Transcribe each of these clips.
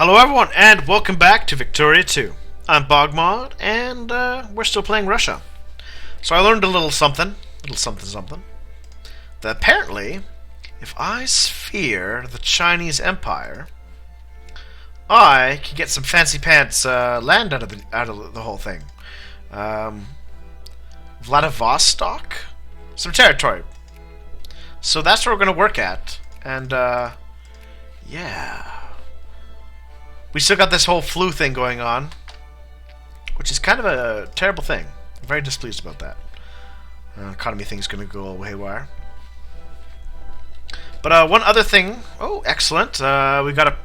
Hello everyone, and welcome back to Victoria 2. I'm Bogmod, and we're still playing Russia. So I learned a little something, that apparently, if I sphere the Chinese Empire, I can get some fancy pants land out of the whole thing. Vladivostok? Some territory. So that's what we're going to work at, and yeah. We still got this whole flu thing going on, which is kind of a terrible thing. I'm very displeased about that. Economy thing's going to go haywire. But one other thing. Oh, excellent. We got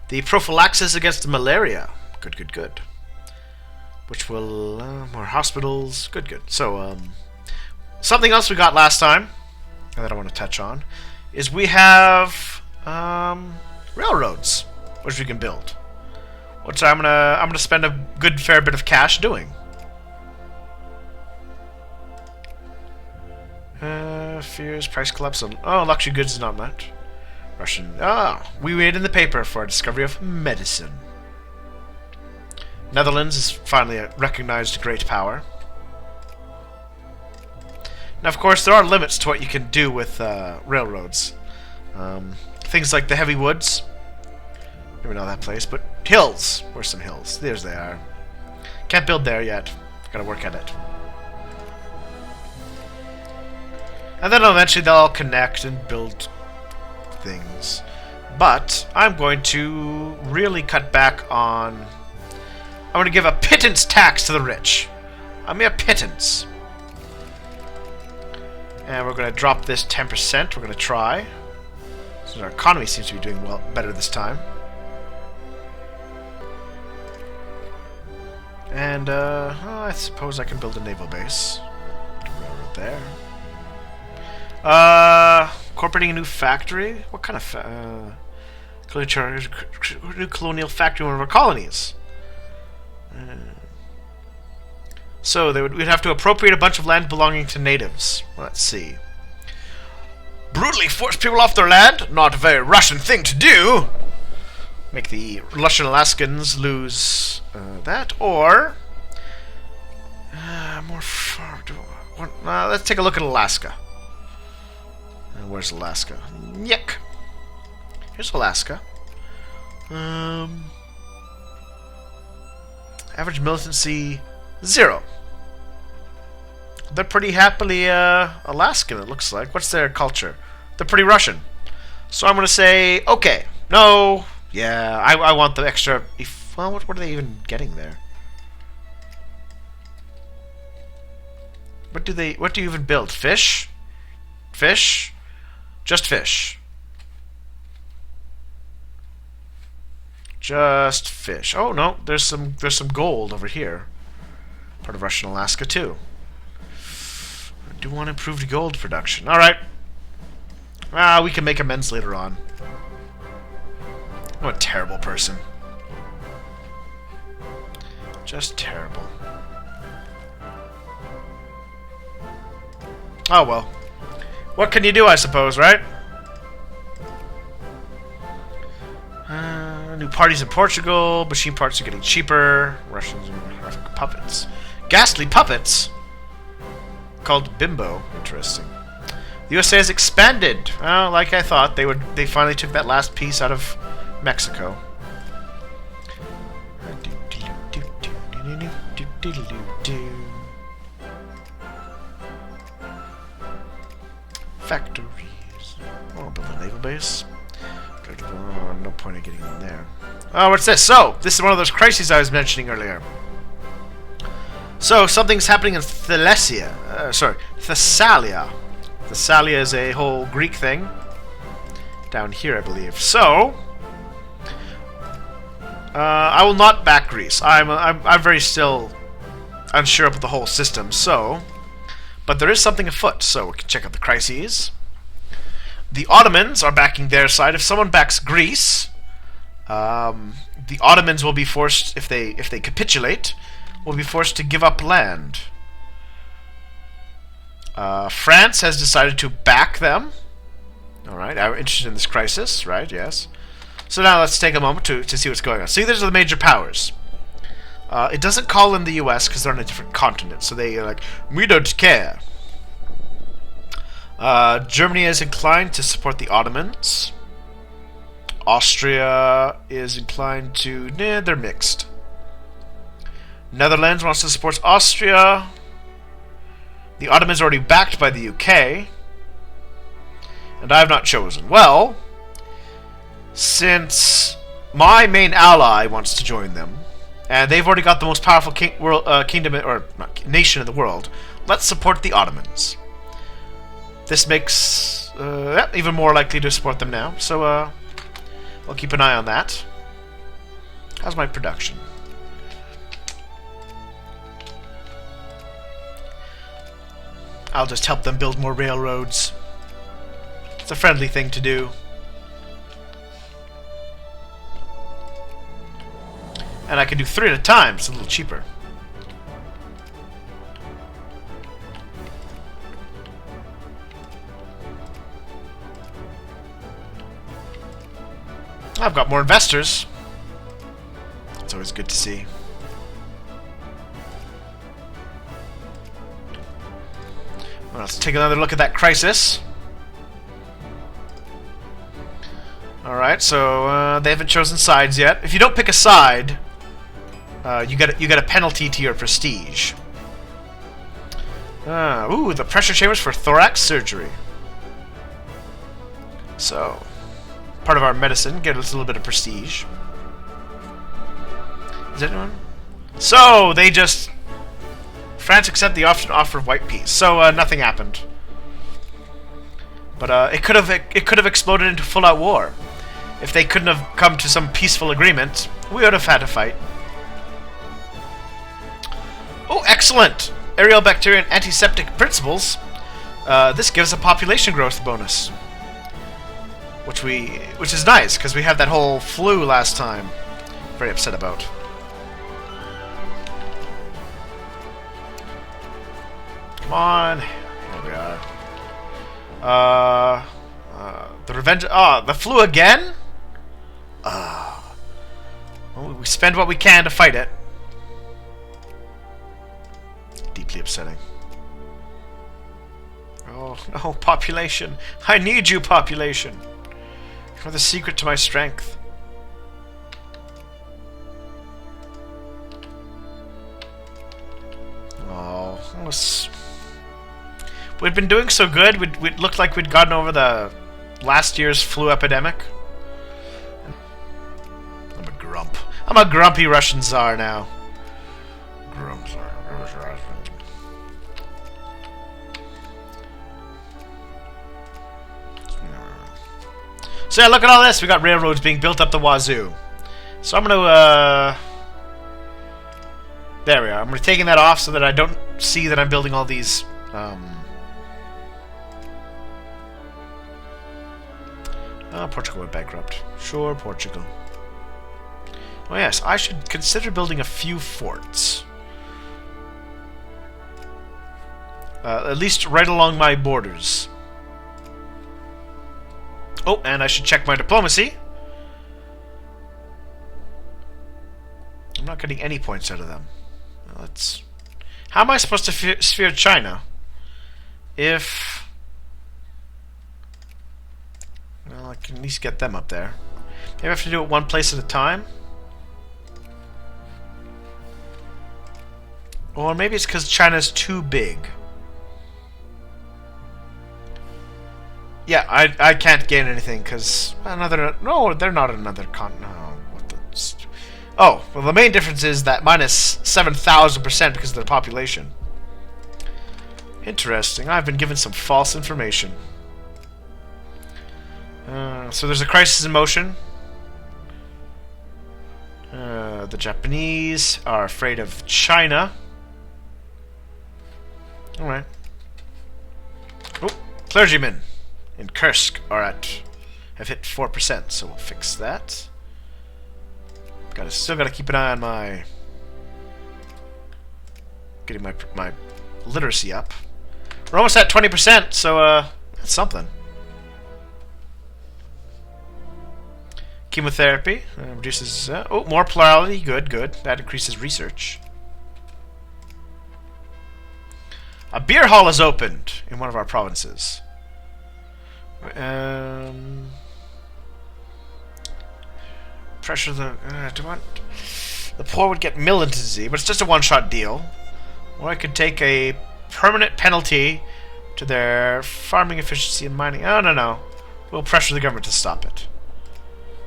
the prophylaxis against malaria. Good. Which will more hospitals. Good. So something else we got last time that I want to touch on is we have railroads, which we can build, which I'm gonna spend a good fair bit of cash doing. Fears price collapse on luxury goods is not much. Russian. We read in the paper for a discovery of medicine. Netherlands is finally a recognized great power. Now, of course, there are limits to what you can do with railroads. Things like the heavy woods. We know that place, but hills. Where's some hills? There's they are. Can't build there yet. Gotta work at it. And then eventually they'll all connect and build things. But I'm going to really cut back on. I'm going to give a pittance tax to the rich. I mean a pittance. And we're going to drop this 10%. We're going to try. So our economy seems to be doing better this time. And, I suppose I can build a naval base. Railroad there. Incorporating a new factory? What kind of, new colonial factory in one of our colonies? So, we'd have to appropriate a bunch of land belonging to natives. Let's see. Brutally force people off their land? Not a very Russian thing to do! Make the Russian Alaskans lose that, or more far. Let's take a look at Alaska. Where's Alaska? Yuck. Here's Alaska. Average militancy 0. They're pretty happily Alaskan, it looks like. What's their culture? They're pretty Russian. So I'm going to say, okay, no. Yeah, I want the extra. Well, what are they even getting there? What do you even build? Fish? Fish? Just fish. Just fish. Oh no, there's some gold over here. Part of Russian Alaska too. I do want improved gold production. All right. We can make amends later on. I'm a terrible person. Just terrible. Oh well. What can you do, I suppose, right? New parties in Portugal. Machine parts are getting cheaper. Russians are puppets. Ghastly puppets? Called Bimbo. Interesting. The USA has expanded. Well, like I thought, they finally took that last piece out of Mexico. Factories. Oh, build a naval base. No point in getting in there. Oh, what's this? So, this is one of those crises I was mentioning earlier. So, something's happening in Thessalia. Thessalia. Thessalia is a whole Greek thing. Down here, I believe. So, I will not back Greece. I'm very still unsure about the whole system. So, but there is something afoot. So we can check out the crises. The Ottomans are backing their side. If someone backs Greece, the Ottomans will be forced, if they capitulate, will be forced to give up land. France has decided to back them. All right, I'm interested in this crisis, right? Yes. So now let's take a moment to see what's going on. See, these are the major powers. It doesn't call in the US because they're on a different continent, so they are like, we don't care. Germany is inclined to support the Ottomans. Austria is inclined to... Nah, they're mixed. Netherlands wants to support Austria. The Ottomans are already backed by the UK. And I have not chosen. Well, since my main ally wants to join them, and they've already got the most powerful kingdom, or nation in the world, let's support the Ottomans. This makes even more likely to support them now, so I'll keep an eye on that. How's my production? I'll just help them build more railroads. It's a friendly thing to do. And I can do 3 at a time, it's a little cheaper. I've got more investors. It's always good to see. Well, let's take another look at that crisis. Alright, so they haven't chosen sides yet. If you don't pick a side, you get a penalty to your prestige. Ooh, the pressure chambers for thorax surgery. So, part of our medicine, get us a little bit of prestige. Is anyone? So, they just... France accept the offer of white peace. So, nothing happened. But it could have exploded into full-out war. If they couldn't have come to some peaceful agreement, we would have had to fight. Oh, excellent! Aerial bacteria and antiseptic principles. This gives a population growth bonus. Which is nice, because we had that whole flu last time. Very upset about. Come on. Here we are. The revenge... the flu again? Well, we spend what we can to fight it. Deeply upsetting. Oh, no, population. I need you, population. You're the secret to my strength. Oh, we'd been doing so good, we'd looked like we'd gotten over the last year's flu epidemic. I'm a grump. I'm a grumpy Russian czar now. Grump czar. So yeah, look at all this. We got railroads being built up the wazoo. So I'm gonna there we are. I'm taking that off so that I don't see that I'm building all these Portugal went bankrupt. Sure, Portugal. Oh yes, I should consider building a few forts. At least right along my borders. Oh, and I should check my diplomacy. I'm not getting any points out of them. Let's... How am I supposed to sphere China? If... Well, I can at least get them up there. Maybe I have to do it one place at a time? Or maybe it's because China's too big. Yeah, I can't gain anything because another... No, they're not another continent. No, what the... Oh, well, the main difference is that minus 7,000% because of their population. Interesting. I've been given some false information. So there's a crisis in motion. The Japanese are afraid of China. Alright. Oh, clergymen in Kursk have hit 4%, so we'll fix that. Still gotta keep an eye on my getting my literacy up. We're almost at 20%, so that's something. Chemotherapy reduces... oh, more plurality. Good, good. That increases research. A beer hall is opened in one of our provinces. Pressure the... do you want... The poor would get militancy, but it's just a one-shot deal. Or I could take a permanent penalty to their farming efficiency and mining. Oh, no. We'll pressure the government to stop it.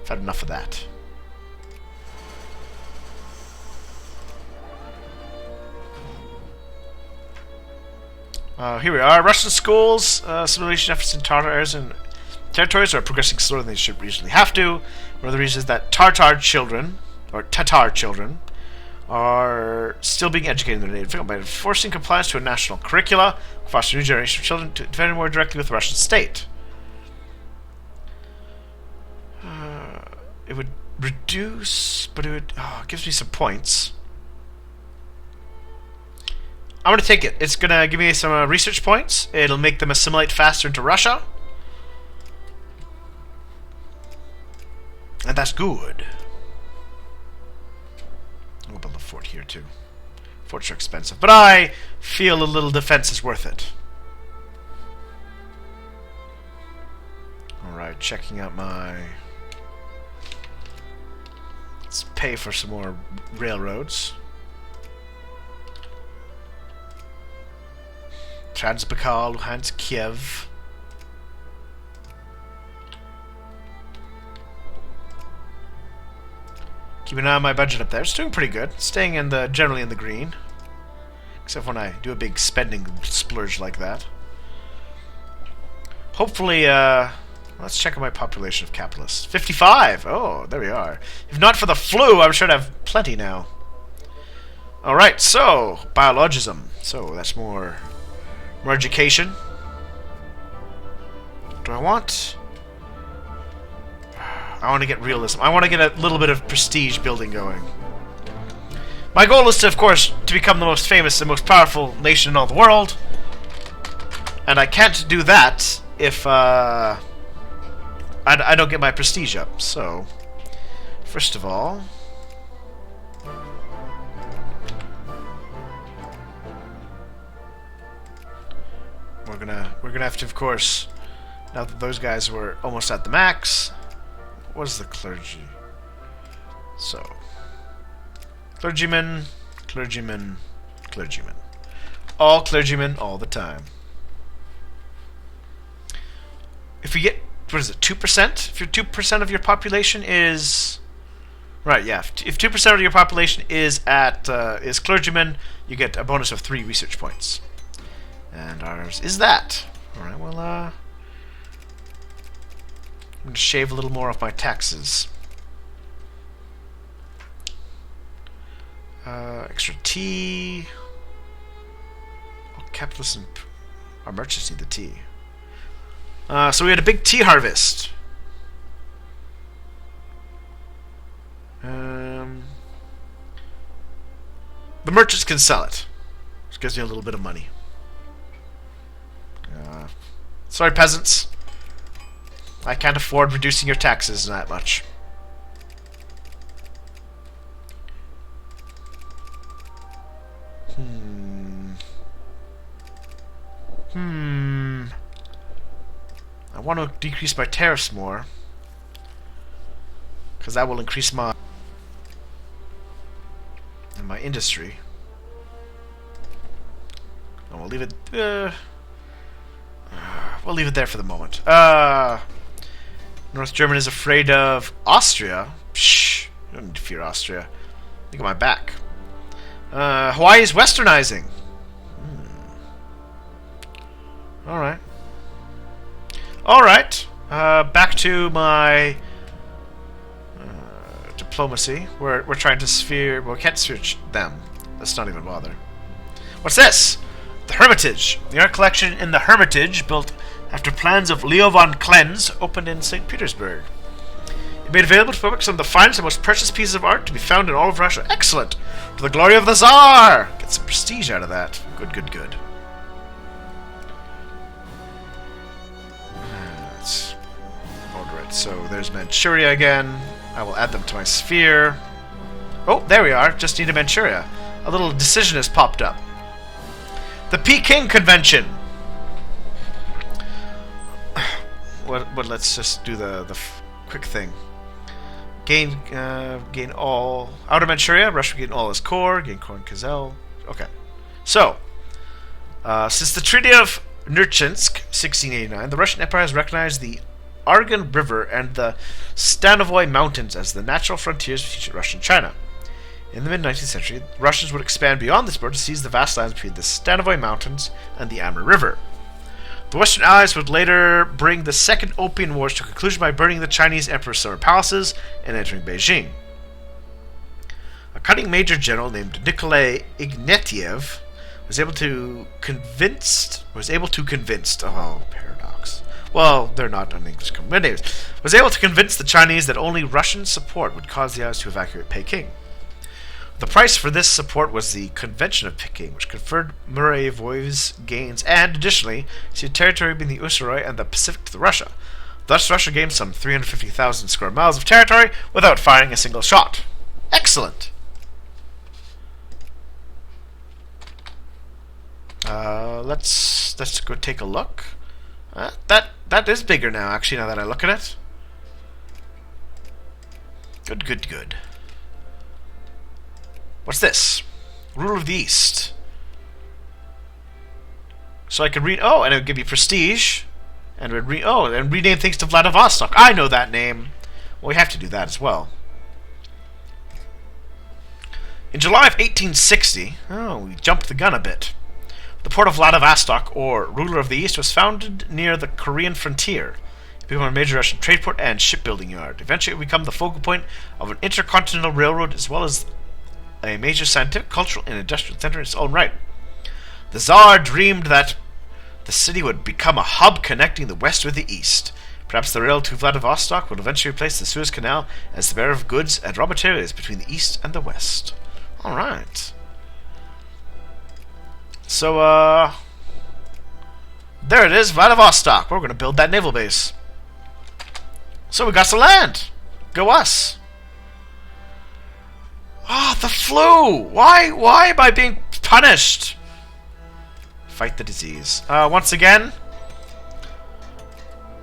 I've had enough of that. Here we are. Russian schools, assimilation efforts in Tatar areas and territories are progressing slower than they should reasonably have to. One of the reasons is that Tatar children, are still being educated in their native tongue by enforcing compliance to a national curricula, foster a new generation of children to defend more directly with the Russian state. It would reduce, but it would gives me some points. I'm going to take it. It's going to give me some research points. It'll make them assimilate faster into Russia. And that's good. We'll build a fort here too. Forts are expensive, but I feel a little defense is worth it. Alright, checking out my... Let's pay for some more railroads. Transbaikal, Luhansk, Kiev. Keep an eye on my budget up there. It's doing pretty good. Staying in the generally in the green. Except when I do a big spending splurge like that. Hopefully, let's check on my population of capitalists. 55! Oh, there we are. If not for the flu, I'm sure to have plenty now. Alright, so, biologism. So, that's more education. Do I want... I want to get realism. I want to get a little bit of prestige building going. My goal is to, of course, to become the most famous and most powerful nation in all the world. And I can't do that if I don't get my prestige up. So, first of all... We're gonna have to, of course, now that those guys were almost at the max. What is the clergy? So, clergymen, clergymen, clergymen. All clergymen all the time. If we get, what is it, 2%? If you're 2% of your population is... Right, yeah. If 2% of your population is is clergymen, you get a bonus of 3 research points. And ours is that. Alright, well, I'm going to shave a little more off my taxes. Extra tea. Oh, capitalists and our merchants need the tea. So we had a big tea harvest. The merchants can sell it. Which gives you a little bit of money. Sorry, peasants. I can't afford reducing your taxes that much. I want to decrease my tariffs more. Because that will increase my industry. And we'll leave it we'll leave it there for the moment. North Germany is afraid of Austria. Psh, you don't need to fear Austria. Look at my back. Hawaii is westernizing. Alright. Alright. Back to my diplomacy. We're trying to sphere... Well, we can't sphere them. Let's not even bother. What's this? The Hermitage. The art collection in the Hermitage, built after plans of Leo von Klenz, opened in St. Petersburg. It made available to public some of the finest and most precious pieces of art to be found in all of Russia. Excellent! To the glory of the Tsar! Get some prestige out of that. Good, good, good. Alright, so there's Manchuria again. I will add them to my sphere. Oh, there we are. Just need a Manchuria. A little decision has popped up. The Peking Convention. What? Let's just do the quick thing. Gain all Outer Manchuria. Russia gain all its core. Gain core in Kazel. Okay. So, since the Treaty of Nerchinsk, 1689, the Russian Empire has recognized the Argon River and the Stanovoy Mountains as the natural frontiers between Russia and China. In the mid-19th century, the Russians would expand beyond this border to seize the vast lands between the Stanovoy Mountains and the Amur River. The Western Allies would later bring the Second Opium Wars to a conclusion by burning the Chinese Emperor's summer palaces and entering Beijing. A cunning major general named Nikolai Ignatiev was able to convince. Oh, paradox. Well, they're not an English company. But anyways, was able to convince the Chinese that only Russian support would cause the Allies to evacuate Peking. The price for this support was the Convention of Peking, which conferred Muravyov's gains and, additionally, ceded territory between the Ussuri and the Pacific to Russia. Thus, Russia gained some 350,000 square miles of territory without firing a single shot. Excellent! Let's go take a look. That is bigger now, actually, now that I look at it. Good. What's this? Ruler of the East. So I could read. Oh, and it would give you prestige, and it would and rename things to Vladivostok. I know that name. Well, we have to do that as well. In July of 1860, we jumped the gun a bit. The port of Vladivostok, or Ruler of the East, was founded near the Korean frontier. It became a major Russian trade port and shipbuilding yard. Eventually, it would become the focal point of an intercontinental railroad, as well as a major scientific, cultural, and industrial center in its own right. The Tsar dreamed that the city would become a hub connecting the West with the East. Perhaps the rail to Vladivostok would eventually replace the Suez Canal as the bearer of goods and raw materials between the East and the West. Alright. So, there it is, Vladivostok. We're going to build that naval base. So we got some land. Go us. Ah, the flu! Why am I being punished? Fight the disease. Once again,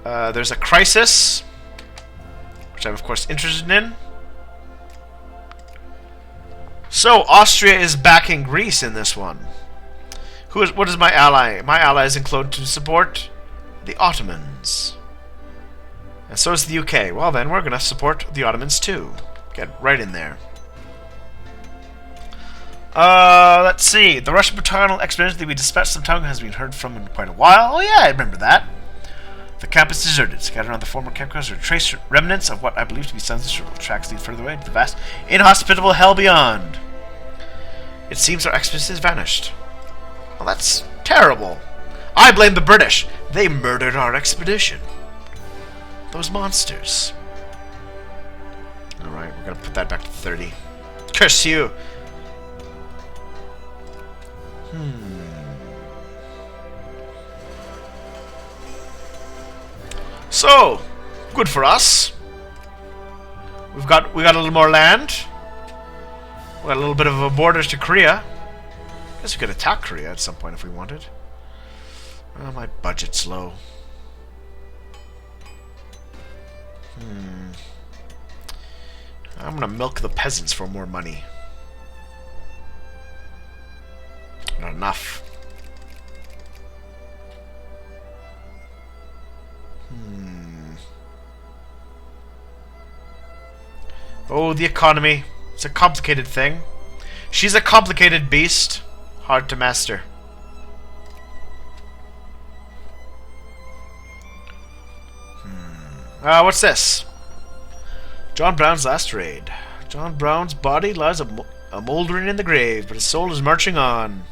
there's a crisis, which I'm of course interested in. So Austria is backing Greece in this one. What is my ally? My ally is inclined to support the Ottomans, and so is the UK. Well, then we're going to support the Ottomans too. Get right in there. Let's see. The Russian paternal expedition that we dispatched some time ago has been heard from in quite a while. Oh yeah, I remember that. The camp is deserted. Scattered around the former campgrounds are trace remnants of what I believe to be sons of circle tracks lead further away into the vast, inhospitable hell beyond. It seems our expedition has vanished. Well, that's terrible. I blame the British. They murdered our expedition. Those monsters. Alright, we're gonna put that back to 30. Curse you! So, good for us. We got a little more land. We got a little bit of a border to Korea. Guess we could attack Korea at some point if we wanted. Oh, my budget's low. I'm gonna milk the peasants for more money. Not enough. Oh, the economy. It's a complicated thing. She's a complicated beast. Hard to master. What's this? John Brown's last raid. John Brown's body lies a mouldering in the grave, but his soul is marching on.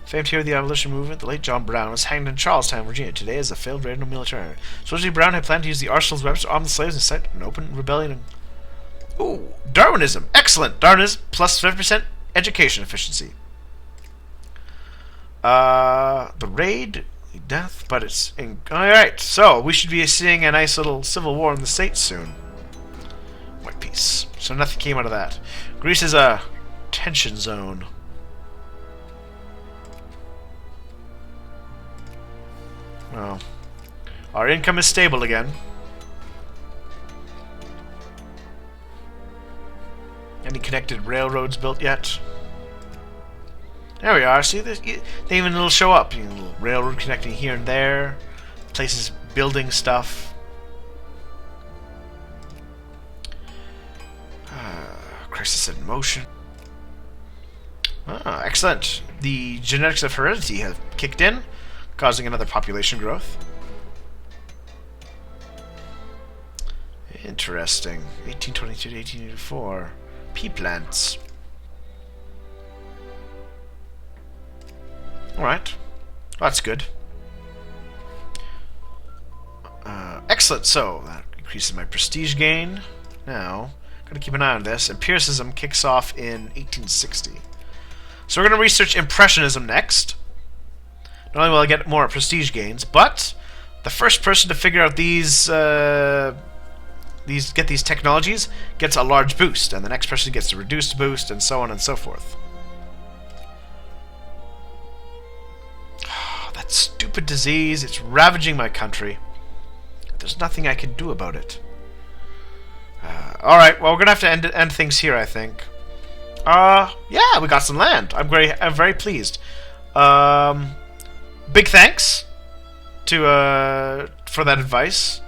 Famed hero of the abolition movement, the late John Brown was hanged in Charlestown, Virginia, today as a failed raid on military. Supposedly Brown had planned to use the arsenal's weapons to arm the slaves and incite an open rebellion. Ooh, Darwinism. Excellent. Darwinism plus 50% education efficiency. The raid, death, but it's... Alright, so we should be seeing a nice little civil war in the States soon. so nothing came out of that. Greece is a tension zone. Well, our income is stable again. Any connected railroads built yet? There we are. See, they even will show up. You know, little railroad connecting here and there. Places building stuff. Crisis in motion. Ah, excellent. The genetics of heredity have kicked in, causing another population growth. Interesting. 1822 to 1884. Pea plants. Alright. That's good. Excellent. So, that increases my prestige gain. Now, gotta keep an eye on this. Empiricism kicks off in 1860. So we're gonna research Impressionism next. Not only will I get more prestige gains, but the first person to figure out these technologies gets a large boost, and the next person gets a reduced boost, and so on and so forth. That stupid disease, it's ravaging my country. There's nothing I can do about it. Alright, well, we're gonna have to end things here, I think. Yeah, we got some land. I'm very pleased. Big thanks for that advice.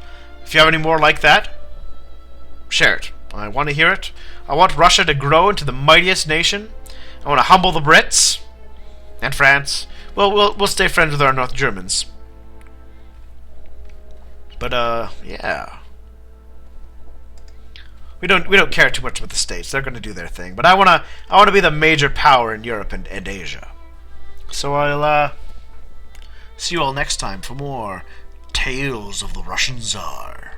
If you have any more like that, share it. I want to hear it. I want Russia to grow into the mightiest nation. I want to humble the Brits and France. Well, we'll stay friends with our North Germans. But yeah, we don't care too much about the States. They're going to do their thing. But I wanna be the major power in Europe and Asia. So I'll see you all next time for more Tales of the Russian Tsar.